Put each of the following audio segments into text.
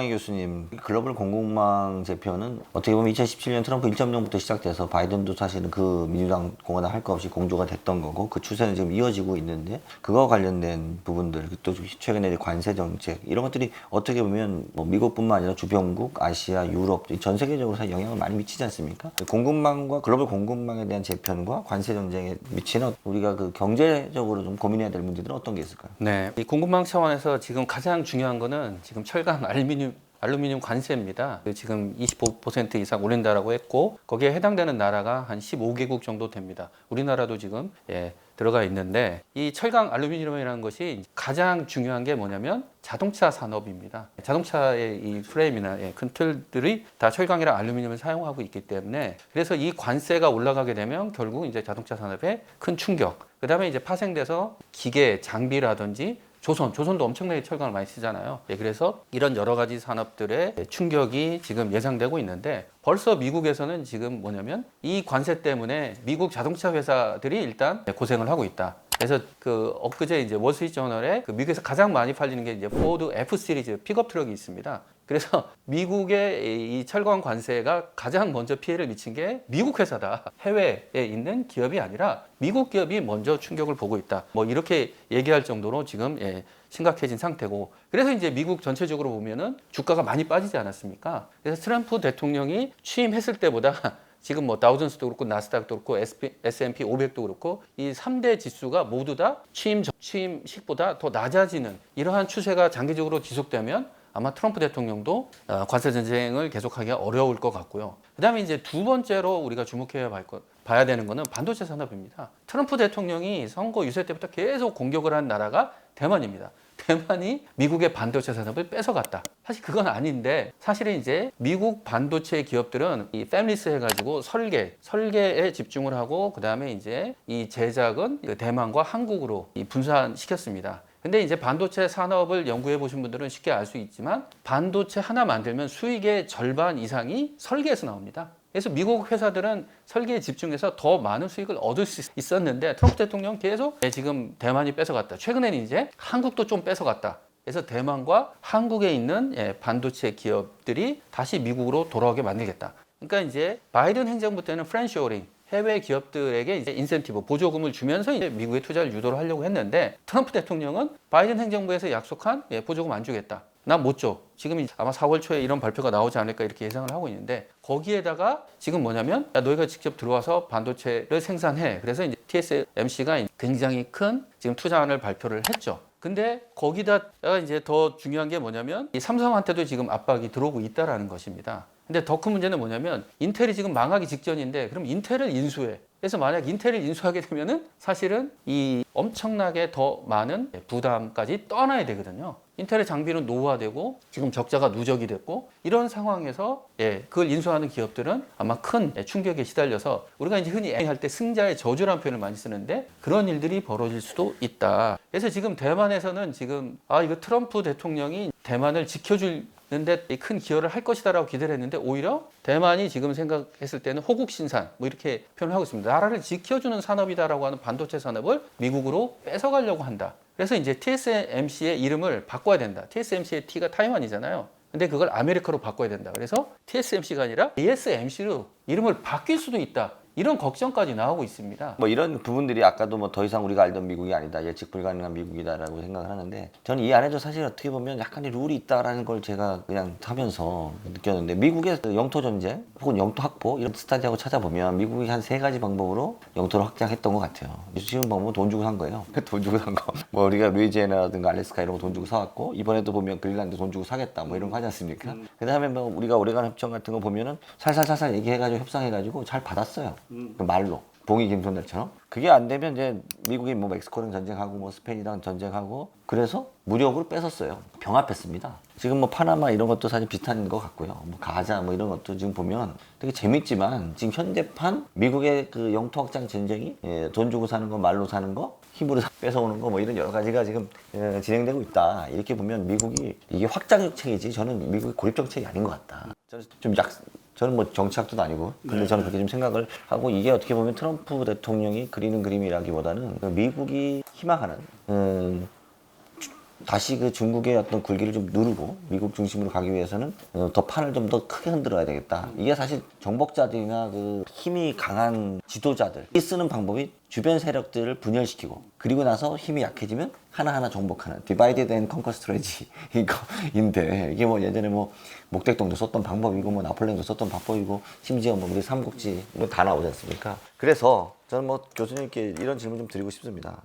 이광희 교수님, 글로벌 공급망 제표는 어떻게 보면 2017년 트럼프 1.0부터 시작돼서 바이든도 사실은 그 민주당 공화당 할 거 없이 공조가 됐던 거고 그 추세는 지금 이어지고 있는데 그거와 관련된 부분들 또 최근에 관세 정책 이런 것들이 어떻게 보면 뭐 미국뿐만 아니라 주변국, 아시아, 유럽 전 세계적으로 사실 영향을 많이 미치지 않습니까? 공급망과 글로벌 공급망에 대한 재편과 관세 정책에 미치는 우리가 그 경제적으로 좀 고민해야 될 문제들은 어떤 게 있을까요? 네, 이 공급망 차원에서 지금 가장 중요한 거는 지금 철강, 알루미늄 관세입니다. 지금 25% 이상 올린다라고 했고 거기에 해당되는 나라가 한 15개국 정도 됩니다. 우리나라도 지금 들어가 있는데 이 철강 알루미늄이라는 것이 가장 중요한 게 뭐냐면 자동차 산업입니다. 자동차의 이 프레임이나 큰 틀들이 다 철강이랑 알루미늄을 사용하고 있기 때문에 그래서 이 관세가 올라가게 되면 결국 이제 자동차 산업에 큰 충격. 그다음에 이제 파생돼서 기계, 장비라든지 조선도 엄청나게 철강을 많이 쓰잖아요. 그래서 이런 여러 가지 산업들의 충격이 지금 예상되고 있는데 벌써 미국에서는 지금 뭐냐면 이 관세 때문에 미국 자동차 회사들이 일단 고생을 하고 있다. 그래서 그 엊그제 이제 월스트리트저널에 그 미국에서 가장 많이 팔리는 게 이제 포드 F 시리즈 픽업 트럭이 있습니다. 그래서 미국의 이 철강 관세가 가장 먼저 피해를 미친 게 미국 회사다. 해외에 있는 기업이 아니라 미국 기업이 먼저 충격을 보고 있다. 뭐 이렇게 얘기할 정도로 지금 심각해진 상태고 그래서 이제 미국 전체적으로 보면은 주가가 많이 빠지지 않았습니까? 그래서 트럼프 대통령이 취임했을 때보다 지금 뭐 다우존스도 그렇고 나스닥도 그렇고 S&P 500도 그렇고 이 3대 지수가 모두 다 취임식보다 더 낮아지는 이러한 추세가 장기적으로 지속되면 아마 트럼프 대통령도 관세 전쟁을 계속하기가 어려울 것 같고요. 그다음에 이제 두 번째로 우리가 주목해야 봐야 되는 거는 반도체 산업입니다. 트럼프 대통령이 선거 유세 때부터 계속 공격을 한 나라가 대만입니다. 대만이 미국의 반도체 산업을 뺏어갔다. 사실 그건 아닌데 사실은 이제 미국 반도체 기업들은 이 패밀리스 해가지고 설계에 집중을 하고 그 다음에 이제 이 제작은 대만과 한국으로 분산시켰습니다. 근데 이제 반도체 산업을 연구해 보신 분들은 쉽게 알 수 있지만 반도체 하나 만들면 수익의 절반 이상이 설계에서 나옵니다. 그래서 미국 회사들은 설계에 집중해서 더 많은 수익을 얻을 수 있었는데 트럼프 대통령 계속 지금 대만이 뺏어갔다. 최근에는 이제 한국도 좀 뺏어갔다. 그래서 대만과 한국에 있는 반도체 기업들이 다시 미국으로 돌아오게 만들겠다. 그러니까 이제 바이든 행정부 때는 프렌쇼링 해외 기업들에게 이제 인센티브, 보조금을 주면서 이제 미국의 투자를 유도를 하려고 했는데 트럼프 대통령은 바이든 행정부에서 약속한 보조금 안 주겠다. 난 못 줘. 지금 아마 4월 초에 이런 발표가 나오지 않을까 이렇게 예상을 하고 있는데 거기에다가 지금 뭐냐면 야, 너희가 직접 들어와서 반도체를 생산해. 그래서 이제 TSMC가 굉장히 큰 지금 투자안을 발표를 했죠. 근데 거기다가 이제 더 중요한 게 뭐냐면 이 삼성한테도 지금 압박이 들어오고 있다라는 것입니다. 근데 더 큰 문제는 뭐냐면 인텔이 지금 망하기 직전인데 그럼 인텔을 인수해. 그래서 만약 인텔을 인수하게 되면은 사실은 이 엄청나게 더 많은 부담까지 떠나야 되거든요. 인텔의 장비는 노후화되고 지금 적자가 누적이 됐고 이런 상황에서 그걸 인수하는 기업들은 아마 큰 충격에 시달려서 우리가 이제 흔히 할 때 승자의 저주라는 표현을 많이 쓰는데 그런 일들이 벌어질 수도 있다. 그래서 지금 대만에서는 지금 이거 트럼프 대통령이 대만을 지켜주는데 큰 기여를 할 것이다라고 기대를 했는데 오히려 대만이 지금 생각했을 때는 호국신산 뭐 이렇게 표현을 하고 있습니다. 나라를 지켜주는 산업이다라고 하는 반도체 산업을 미국으로 뺏어가려고 한다. 그래서 이제 TSMC의 이름을 바꿔야 된다. TSMC의 T가 타이완이잖아요. 근데 그걸 아메리카로 바꿔야 된다. 그래서 TSMC가 아니라 ASMC로 이름을 바뀔 수도 있다. 이런 걱정까지 나오고 있습니다. 뭐 이런 부분들이 아까도 뭐 더 이상 우리가 알던 미국이 아니다, 예측 불가능한 미국이다라고 생각을 하는데 저는 이 안에도 사실 어떻게 보면 약간의 룰이 있다라는 걸 제가 그냥 하면서 느꼈는데 미국의 영토 전쟁 혹은 영토 확보 이런 스타디하고 찾아보면 미국이 한 3가지 방법으로 영토를 확장했던 것 같아요. 지금 보면 돈 주고 산 거예요. 돈 주고 산 거. 뭐 우리가 루이지애나라든가 알래스카 이런 거 돈 주고 사왔고 이번에도 보면 그린란드 돈 주고 사겠다 뭐 이런 거 하지 않습니까? 그다음에 뭐 우리가 오레간 협정 같은 거 보면은 살살살살 얘기해가지고 협상해가지고 잘 받았어요. 그 말로 봉이 김선달처럼 그게 안 되면 이제 미국이 뭐 멕시코랑 전쟁하고 뭐 스페인이랑 전쟁하고 그래서 무력으로 뺏었어요. 병합했습니다. 지금 뭐 파나마 이런 것도 사실 비슷한 것 같고요. 뭐 가자 뭐 이런 것도 지금 보면 되게 재밌지만 지금 현대판 미국의 그 영토 확장 전쟁이 돈 주고 사는 거 말로 사는 거 힘으로 뺏어오는 거 뭐 이런 여러 가지가 지금 진행되고 있다. 이렇게 보면 미국이 이게 확장 정책이지 저는 미국의 고립 정책이 아닌 것 같다. 저는 뭐 정치학도 아니고 근데 저는 그렇게 좀 생각을 하고 이게 어떻게 보면 트럼프 대통령이 그리는 그림이라기보다는 미국이 희망하는 다시 그 중국의 어떤 굴기를 좀 누르고 미국 중심으로 가기 위해서는 더 판을 좀 더 크게 흔들어야 되겠다. 이게 사실 정복자들이나 그 힘이 강한 지도자들이 쓰는 방법이 주변 세력들을 분열시키고 그리고 나서 힘이 약해지면 하나하나 정복하는 디바이디드 앤 컨커 스트래지 이거인데 이게 뭐 예전에 뭐 목택동도 썼던 방법이고 뭐 나폴레옹도 썼던 방법이고 심지어 뭐 우리 삼국지 뭐 다 나오지 않습니까? 그래서 저는 뭐 교수님께 이런 질문 좀 드리고 싶습니다.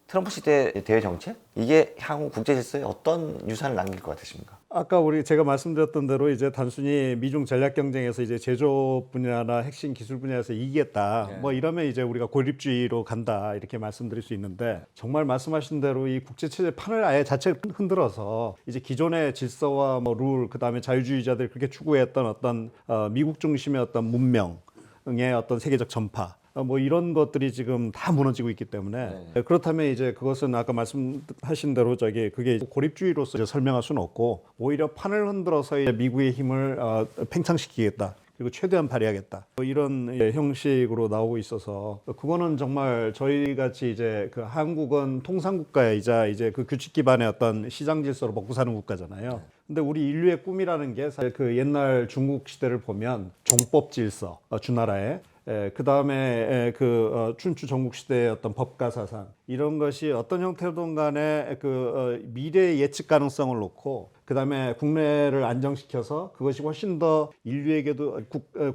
트럼프 시대 대외 정책 이게 향후 국제 질서에 어떤 유산을 남길 것 같으십니까? 아까 제가 말씀드렸던 대로 이제 단순히 미중 전략 경쟁에서 이제 제조 분야나 핵심 기술 분야에서 이기겠다. 뭐 이러면 이제 우리가 고립주의로 간다. 이렇게 말씀드릴 수 있는데 정말 말씀하신 대로 이 국제 체제 판을 아예 자체를 흔들어서 이제 기존의 질서와 뭐 룰, 그다음에 자유주의자들이 그렇게 추구했던 어떤 미국 중심의 어떤 문명의 어떤 세계적 전파 뭐 이런 것들이 지금 다 무너지고 있기 때문에 그렇다면 이제 그것은 아까 말씀하신 대로 그게 고립주의로서 이제 설명할 수는 없고 오히려 판을 흔들어서 이제 미국의 힘을 팽창시키겠다. 그리고 최대한 발휘하겠다. 뭐 이런 형식으로 나오고 있어서 그거는 정말 저희 같이 이제 그 한국은 통상국가이자 이제 그 규칙 기반의 어떤 시장 질서로 먹고 사는 국가잖아요. 근데 우리 인류의 꿈이라는 게 사실 그 옛날 중국 시대를 보면 종법 질서, 주나라에 그 다음에 춘추 전국 시대의 어떤 법가 사상 이런 것이 어떤 형태로든 간에 미래 예측 가능성을 놓고 그 다음에 국내를 안정시켜서 그것이 훨씬 더 인류에게도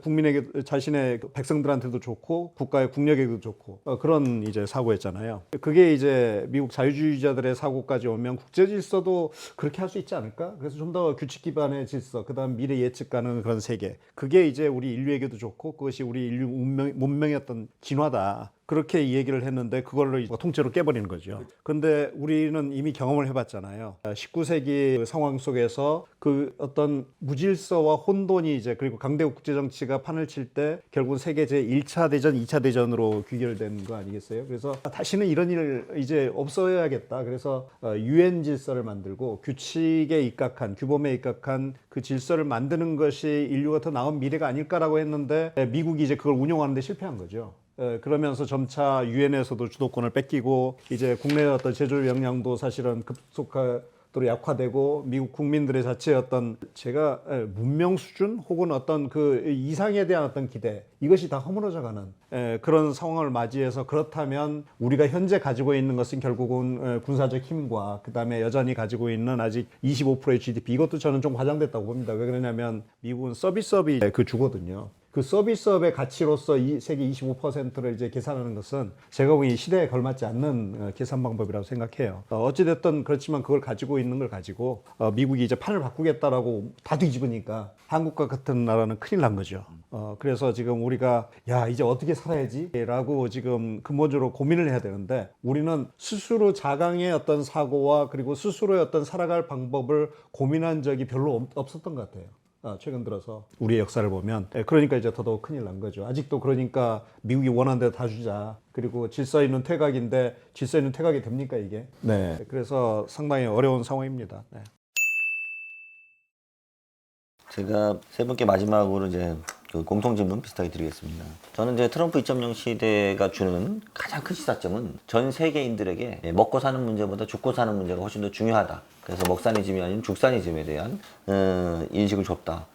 국민에게 자신의 백성들한테도 좋고 국가의 국력에도 좋고 그런 이제 사고였잖아요. 그게 이제 미국 자유주의자들의 사고까지 오면 국제 질서도 그렇게 할 수 있지 않을까? 그래서 좀 더 규칙 기반의 질서, 그 다음 미래 예측 가능한 그런 세계. 그게 이제 우리 인류에게도 좋고 그것이 우리 인류 문명의 어떤 진화다. 그렇게 이 얘기를 했는데 그걸로 통째로 깨버리는 거죠. 그런데 우리는 이미 경험을 해봤잖아요. 19세기 상황 속에서 그 어떤 무질서와 혼돈이 이제 그리고 강대국 국제정치가 판을 칠 때 결국은 세계 제1차 대전, 2차 대전으로 귀결된 거 아니겠어요? 그래서 다시는 이런 일 이제 없어야겠다. 그래서 유엔 질서를 만들고 규칙에 입각한, 규범에 입각한 그 질서를 만드는 것이 인류가 더 나은 미래가 아닐까라고 했는데 미국이 이제 그걸 운용하는 데 실패한 거죠. 그러면서 점차 유엔에서도 주도권을 뺏기고 이제 국내의 어떤 제조 역량도 사실은 급속도로 약화되고 미국 국민들의 자체의 어떤 제가 문명 수준 혹은 어떤 그 이상에 대한 어떤 기대 이것이 다 허물어져가는 그런 상황을 맞이해서 그렇다면 우리가 현재 가지고 있는 것은 결국은 군사적 힘과 그 다음에 여전히 가지고 있는 아직 25%의 GDP 이것도 저는 좀 과장됐다고 봅니다. 왜 그러냐면 미국은 서비스업이 그 주거든요. 그 서비스업의 가치로서 이 세계 25%를 이제 계산하는 것은 제가 보기엔 시대에 걸맞지 않는 계산 방법이라고 생각해요. 어찌됐든 그렇지만 그걸 가지고 있는 걸 가지고 미국이 이제 판을 바꾸겠다라고 다 뒤집으니까 한국과 같은 나라는 큰일 난 거죠. 그래서 지금 우리가 야 이제 어떻게 살아야지? 라고 지금 근본적으로 고민을 해야 되는데 우리는 스스로 자강의 어떤 사고와 그리고 스스로의 어떤 살아갈 방법을 고민한 적이 별로 없었던 것 같아요. 최근 들어서 우리의 역사를 보면 그러니까 이제 더더욱 큰일 난 거죠. 아직도 그러니까 미국이 원하는 대로 다 주자. 그리고 질서 있는 퇴각인데 질서 있는 퇴각이 됩니까 이게? 네. 그래서 상당히 어려운 상황입니다. 네. 제가 세 분께 마지막으로 이제 그 공통 질문 비슷하게 드리겠습니다. 저는 이제 트럼프 2.0 시대가 주는 가장 큰 시사점은 전 세계인들에게 먹고 사는 문제보다 죽고 사는 문제가 훨씬 더 중요하다. 그래서 먹사니즘이 아닌 죽사니즘에 대한 인식을 줬다.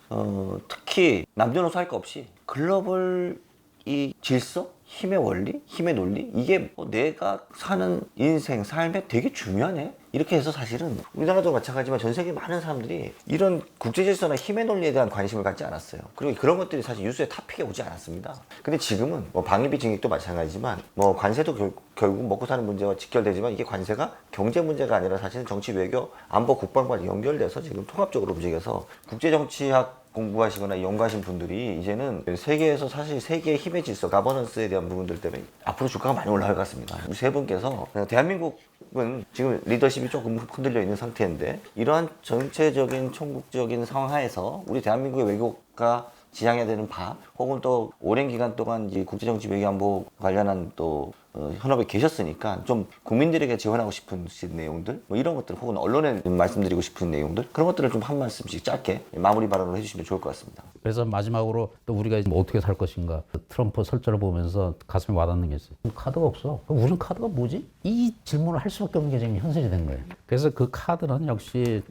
특히 남녀노소 할 거 없이 글로벌 이 질서, 힘의 원리, 힘의 논리 이게 내가 사는 인생, 삶에 되게 중요하네. 이렇게 해서 사실은 우리나라도 마찬가지지만 전 세계 많은 사람들이 이런 국제질서나 힘의 논리에 대한 관심을 갖지 않았어요. 그리고 그런 것들이 사실 뉴스의 탑픽에 오지 않았습니다. 근데 지금은 뭐 방위비 증액도 마찬가지지만 뭐 관세도 결국 먹고 사는 문제와 직결되지만 이게 관세가 경제 문제가 아니라 사실은 정치, 외교, 안보, 국방과 연결돼서 지금 통합적으로 움직여서 국제정치학 공부하시거나 연구하신 분들이 이제는 세계에서 사실 세계의 힘의 질서, 가버넌스에 대한 부분들 때문에 앞으로 주가가 많이 올라갈 것 같습니다. 우리 세 분께서 대한민국은 지금 리더십이 조금 흔들려 있는 상태인데 이러한 전체적인 총국적인 상황 하에서 우리 대한민국의 외교가 지향해야 되는 바, 혹은 또 오랜 기간 동안 이제 국제정치 외교안보 관련한 또 현업에 계셨으니까 좀 국민들에게 지원하고 싶은 내용들, 뭐 이런 것들, 혹은 언론에 말씀드리고 싶은 내용들, 그런 것들을 좀 한 말씀씩 짧게 마무리 발언을 해주시면 좋을 것 같습니다. 그래서 마지막으로 또 우리가 뭐 어떻게 살 것인가, 트럼프 설전을 보면서 가슴이 와닿는 게 있어요. 카드가 없어. 그럼 우린 카드가 뭐지? 이 질문을 할 수밖에 없는 게 지금 현실이 된 거예요. 그래서 그 카드는 역시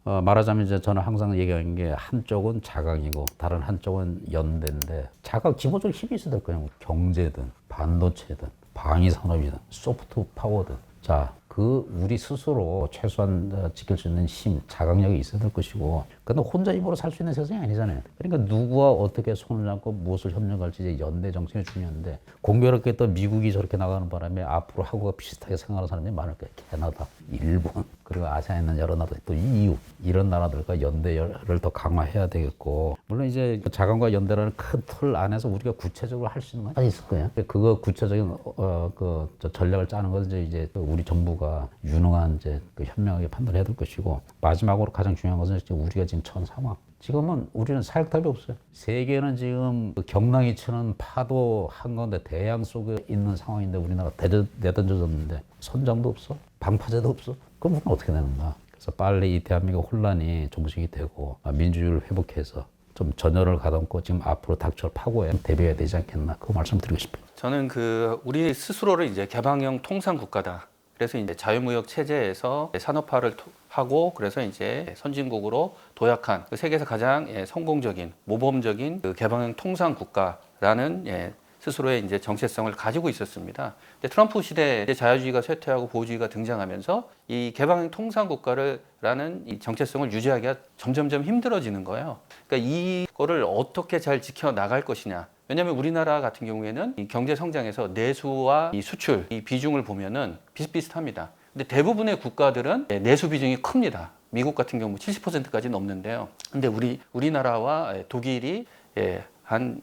말하자면 이제 저는 항상 얘기하는 게 한쪽은 자강이고 다른 한쪽은 연대인데, 자강 기본적으로 힘이 있어야 될 거예요. 경제든 반도체든 방위 산업이든 소프트 파워든. 자, 우리 스스로 최소한 지킬 수 있는 힘, 자강력이 있어야 될 것이고, 근데 혼자 입으로 살 수 있는 세상이 아니잖아요. 그러니까 누구와 어떻게 손을 잡고 무엇을 협력할지 이제 연대 정신이 중요한데, 공교롭게 또 미국이 저렇게 나가는 바람에 앞으로 하고가 비슷하게 생각하는 사람들이 많을 거예요. 캐나다, 일본, 그리고 아시아에 있는 여러 나라들, 또 EU, 이런 나라들과 연대를 더 강화해야 되겠고, 물론 이제 자강과 연대라는 큰 틀 안에서 우리가 구체적으로 할 수 있는 건 있을 거예요. 그거 구체적인 저 전략을 짜는 것은 이제 우리 정부가 유능한 이제 현명하게 판단해야 될 것이고, 마지막으로 가장 중요한 것은 우리가 지금 처한 상황. 지금은 우리는 사역답이 없어요. 세계는 지금 경랑이 치는 파도 한가운데 대양 속에 있는 상황인데, 우리나라 내던져졌는데 선장도 없어, 방파제도 없어. 그럼 우리는 어떻게 되는가? 그래서 빨리 이 대한민국 혼란이 종식이 되고 민주주의를 회복해서 좀 전열을 가다듬고 지금 앞으로 닥쳐올 파고에 대비해야 되지 않겠나, 그 말씀드리고 싶어요. 저는 우리 스스로를 이제 개방형 통상 국가다. 그래서 이제 자유무역 체제에서 산업화를 하고, 그래서 이제 선진국으로 도약한 세계에서 가장 성공적인 모범적인 개방형 통상 국가라는 스스로의 이제 정체성을 가지고 있었습니다. 근데 트럼프 시대에 자유주의가 쇠퇴하고 보호주의가 등장하면서 이 개방형 통상 국가라는 이 정체성을 유지하기가 점점점 힘들어지는 거예요. 그러니까 이거를 어떻게 잘 지켜 나갈 것이냐. 왜냐하면 우리나라 같은 경우에는 이 경제 성장에서 내수와 이 수출 이 비중을 보면은 비슷비슷합니다. 근데 대부분의 국가들은 내수 비중이 큽니다. 미국 같은 경우 70%까지 넘는데요. 근데 우리나라와 독일이 한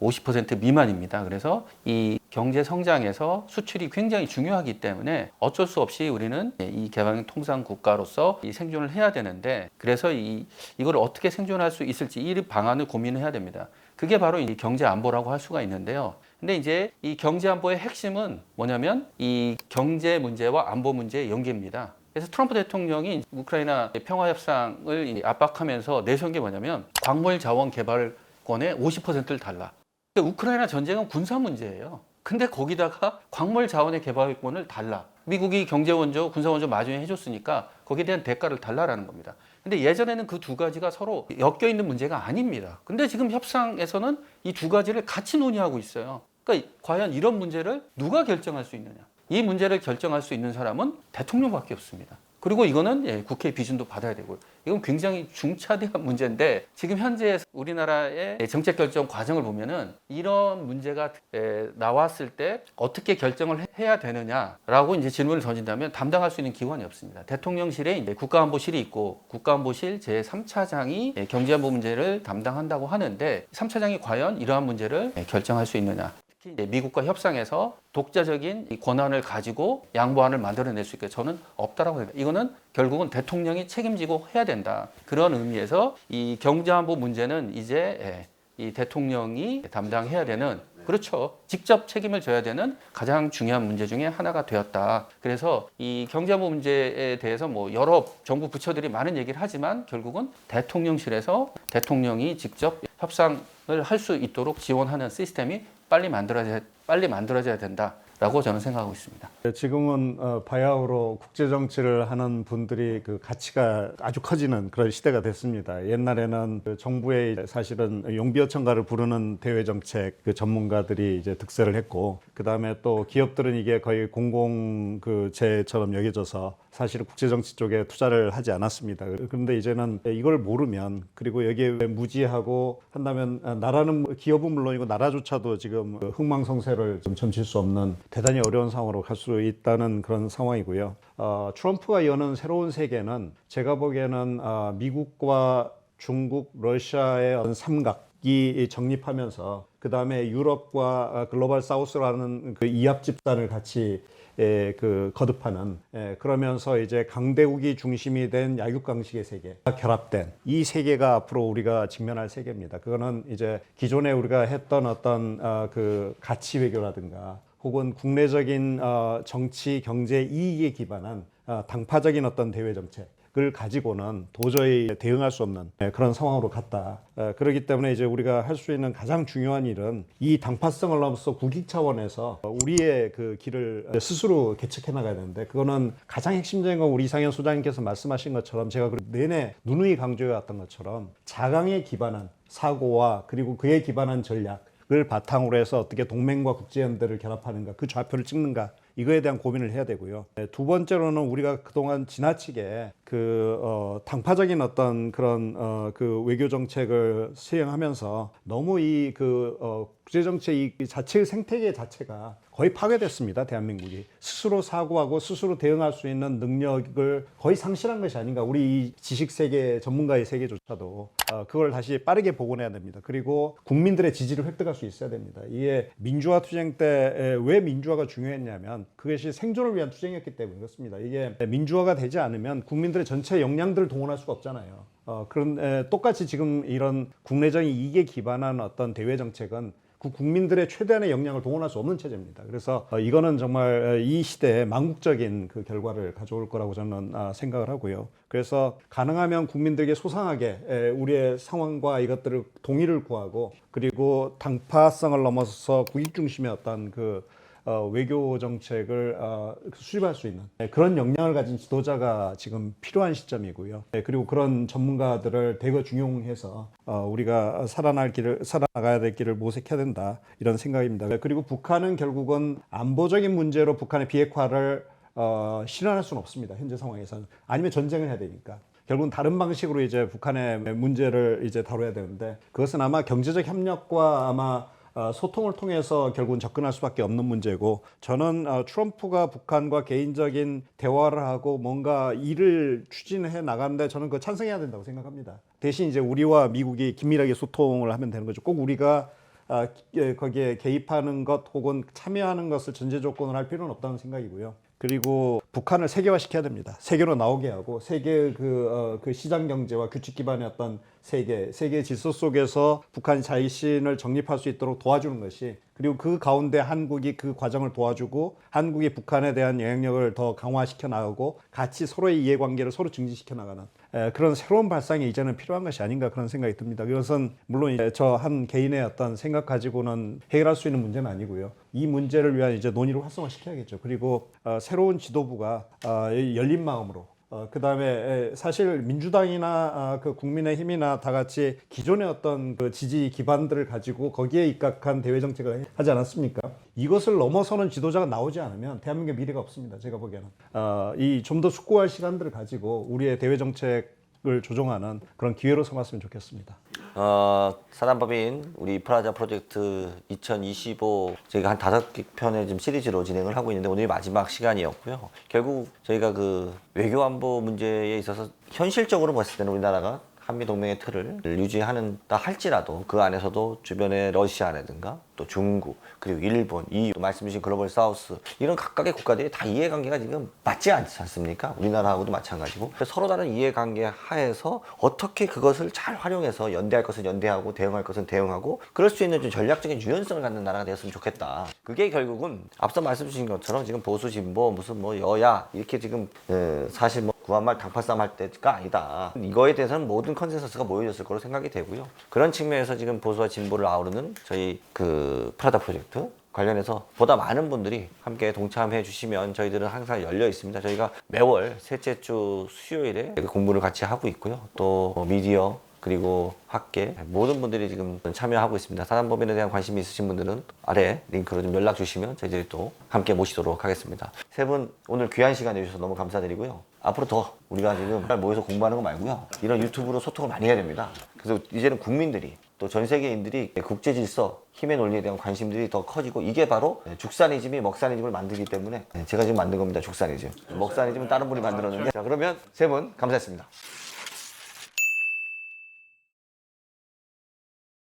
50% 미만입니다. 그래서 이 경제 성장에서 수출이 굉장히 중요하기 때문에 어쩔 수 없이 우리는 이 개방 통상 국가로서 이 생존을 해야 되는데, 그래서 이걸 어떻게 생존할 수 있을지 이 방안을 고민해야 됩니다. 그게 바로 이 경제 안보라고 할 수가 있는데요. 근데 이제 이 경제 안보의 핵심은 뭐냐면 이 경제 문제와 안보 문제의 연계입니다. 그래서 트럼프 대통령이 우크라이나 평화 협상을 압박하면서 내세운 게 뭐냐면 광물 자원 개발권의 50%를 달라. 우크라이나 전쟁은 군사 문제예요. 근데 거기다가 광물 자원의 개발권을 달라. 미국이 경제 원조, 군사 원조 마련해 해줬으니까 거기에 대한 대가를 달라라는 겁니다. 근데 예전에는 그 두 가지가 서로 엮여 있는 문제가 아닙니다. 근데 지금 협상에서는 이 두 가지를 같이 논의하고 있어요. 그러니까 과연 이런 문제를 누가 결정할 수 있느냐? 이 문제를 결정할 수 있는 사람은 대통령밖에 없습니다. 그리고 이거는 국회 비준도 받아야 되고요. 이건 굉장히 중차대한 문제인데, 지금 현재 우리나라의 정책 결정 과정을 보면은 이런 문제가 나왔을 때 어떻게 결정을 해야 되느냐라고 이제 질문을 던진다면 담당할 수 있는 기관이 없습니다. 대통령실에 이제 국가안보실이 있고, 국가안보실 제3차장이 경제안보 문제를 담당한다고 하는데, 3차장이 과연 이러한 문제를 결정할 수 있느냐? 미국과 협상에서 독자적인 이 권한을 가지고 양보안을 만들어낼 수 있게 저는 없다라고 합니다. 이거는 결국은 대통령이 책임지고 해야 된다. 그런 의미에서 이 경제안보 문제는 이제 이 대통령이 담당해야 되는, 그렇죠, 직접 책임을 져야 되는 가장 중요한 문제 중에 하나가 되었다. 그래서 이 경제안보 문제에 대해서 뭐 여러 정부 부처들이 많은 얘기를 하지만 결국은 대통령실에서 대통령이 직접 협상을 할 수 있도록 지원하는 시스템이 빨리 만들어져야 된다라고 저는 생각하고 있습니다. 지금은 바야흐로 국제 정치를 하는 분들이 그 가치가 아주 커지는 그런 시대가 됐습니다. 옛날에는 그 정부의 사실은 용비어천가를 부르는 대외 정책 그 전문가들이 이제 득세를 했고, 그 다음에 또 기업들은 이게 거의 공공재처럼 여겨져서 사실은 국제 정치 쪽에 투자를 하지 않았습니다. 그런데 이제는 이걸 모르면, 그리고 여기에 무지하고 한다면 나라는, 기업은 물론이고 나라조차도 지금 흥망성쇠를 좀 점칠 수 없는 대단히 어려운 상황으로 갈 수 있다는 그런 상황이고요. 트럼프가 여는 새로운 세계는 제가 보기에는 미국과 중국, 러시아의 삼각, 미국이 정립하면서 그 다음에 유럽과 글로벌 사우스라는 그 이합 집단을 같이 거듭하는 그러면서 이제 강대국이 중심이 된 약육강식의 세계가 결합된 이 세계가 앞으로 우리가 직면할 세계입니다. 그거는 이제 기존에 우리가 했던 어떤 그 가치 외교라든가 혹은 국내적인 정치 경제 이익에 기반한 당파적인 어떤 대외 정책을 가지고는 도저히 대응할 수 없는 그런 상황으로 갔다. 그렇기 때문에 이제 우리가 할 수 있는 가장 중요한 일은 이 당파성을 넘어서 국익 차원에서 우리의 그 길을 스스로 개척해 나가야 되는데, 그거는 가장 핵심적인 건 우리 이상현 소장님께서 말씀하신 것처럼 제가 내내 누누이 강조해 왔던 것처럼 자강에 기반한 사고와 그리고 그에 기반한 전략을 바탕으로 해서 어떻게 동맹과 국제연대를 결합하는가, 그 좌표를 찍는가, 이거에 대한 고민을 해야 되고요. 두 번째로는 우리가 그동안 지나치게 당파적인 어떤 그런 그 외교 정책을 수행하면서 너무 이 국제 정책 이 자체의 생태계 자체가 거의 파괴됐습니다. 대한민국이 스스로 사고하고 스스로 대응할 수 있는 능력을 거의 상실한 것이 아닌가. 우리 이 지식 세계 전문가의 세계조차도 그걸 다시 빠르게 복원해야 됩니다. 그리고 국민들의 지지를 획득할 수 있어야 됩니다. 이게 민주화 투쟁 때 왜 민주화가 중요했냐면 그것이 생존을 위한 투쟁이었기 때문에 그렇습니다. 이게 민주화가 되지 않으면 국민들의 전체 역량들을 동원할 수가 없잖아요. 똑같이 지금 이런 국내적인 이익에 기반한 어떤 대외 정책은 그 국민들의 최대한의 역량을 동원할 수 없는 체제입니다. 그래서 이거는 정말 이 시대에 망국적인 그 결과를 가져올 거라고 저는 생각을 하고요. 그래서 가능하면 국민들에게 소상하게 우리의 상황과 이것들을 동의를 구하고, 그리고 당파성을 넘어서서 국익 중심의 어떤 외교 정책을 수립할 수 있는 그런 역량을 가진 지도자가 지금 필요한 시점이고요. 그리고 그런 전문가들을 대거 중용해서 우리가 살아나가야 될 길을 모색해야 된다, 이런 생각입니다. 그리고 북한은 결국은 안보적인 문제로 북한의 비핵화를 실현할 수는 없습니다. 현재 상황에서는. 아니면 전쟁을 해야 되니까. 결국은 다른 방식으로 이제 북한의 문제를 이제 다뤄야 되는데, 그것은 아마 경제적 협력과 아마 소통을 통해서 결국은 접근할 수밖에 없는 문제고, 저는 트럼프가 북한과 개인적인 대화를 하고 뭔가 일을 추진해 나가는데 저는 그거 찬성해야 된다고 생각합니다. 대신 이제 우리와 미국이 긴밀하게 소통을 하면 되는 거죠. 꼭 우리가 거기에 개입하는 것 혹은 참여하는 것을 전제 조건으로 할 필요는 없다는 생각이고요. 그리고 북한을 세계화시켜야 됩니다. 세계로 나오게 하고 세계 그 시장 경제와 규칙 기반의 어떤 세계 질서 속에서 북한이 자신을 정립할 수 있도록 도와주는 것이, 그리고 그 가운데 한국이 그 과정을 도와주고 한국이 북한에 대한 영향력을 더 강화시켜 나가고 같이 서로의 이해관계를 서로 증진시켜 나가는 그런 새로운 발상이 이제는 필요한 것이 아닌가, 그런 생각이 듭니다. 이것은 물론 저 한 개인의 어떤 생각 가지고는 해결할 수 있는 문제는 아니고요. 이 문제를 위한 이제 논의를 활성화시켜야겠죠. 그리고 새로운 지도부가 열린 마음으로, 그 다음에 사실 민주당이나 그 국민의힘이나 다 같이 기존의 어떤 그 지지 기반들을 가지고 거기에 입각한 대외 정책을 하지 않았습니까? 이것을 넘어서는 지도자가 나오지 않으면 대한민국의 미래가 없습니다. 제가 보기에는 이 좀 더 숙고할 시간들을 가지고 우리의 대외 정책을 조정하는 그런 기회로 삼았으면 좋겠습니다. 사단법인 우리 프라자 프로젝트 2025 저희가 한 5편의 지금 시리즈로 진행을 하고 있는데 오늘이 마지막 시간이었고요. 결국 저희가 그 외교 안보 문제에 있어서 현실적으로 봤을 때는 우리나라가 한미동맹의 틀을 유지하는다 할지라도 그 안에서도 주변에 러시아라든가 또 중국 그리고 일본, EU, 말씀 주신 글로벌 사우스 이런 각각의 국가들이 다 이해관계가 지금 맞지 않지 않습니까? 우리나라하고도 마찬가지고 서로 다른 이해관계 하에서 어떻게 그것을 잘 활용해서 연대할 것은 연대하고 대응할 것은 대응하고 그럴 수 있는 좀 전략적인 유연성을 갖는 나라가 되었으면 좋겠다. 그게 결국은 앞서 말씀 주신 것처럼 지금 보수 진보 무슨 뭐 여야 이렇게 지금 사실 뭐 구한말 당파싸움 할 때가 아니다. 이거에 대해서는 모든 컨센서스가 모여졌을 거로 생각이 되고요. 그런 측면에서 지금 보수와 진보를 아우르는 저희 그 프라다 프로젝트 관련해서 보다 많은 분들이 함께 동참해 주시면 저희들은 항상 열려 있습니다. 저희가 매월 셋째 주 수요일에 공부를 같이 하고 있고요. 또 미디어 그리고 학계 모든 분들이 지금 참여하고 있습니다. 사단법인에 대한 관심이 있으신 분들은 아래 링크로 좀 연락 주시면 저희들이 또 함께 모시도록 하겠습니다. 세 분 오늘 귀한 시간 내주셔서 너무 감사드리고요. 앞으로 더 우리가 지금 모여서 공부하는 거 말고요. 이런 유튜브로 소통을 많이 해야 됩니다. 그래서 이제는 국민들이 또 전 세계인들이 국제 질서, 힘의 논리에 대한 관심들이 더 커지고 이게 바로 죽산이즘이 먹산이즘을 만들기 때문에 제가 지금 만든 겁니다. 죽산이즘. 먹산이즘은 다른 분이 만들었는데 자 그러면 세 분 감사했습니다.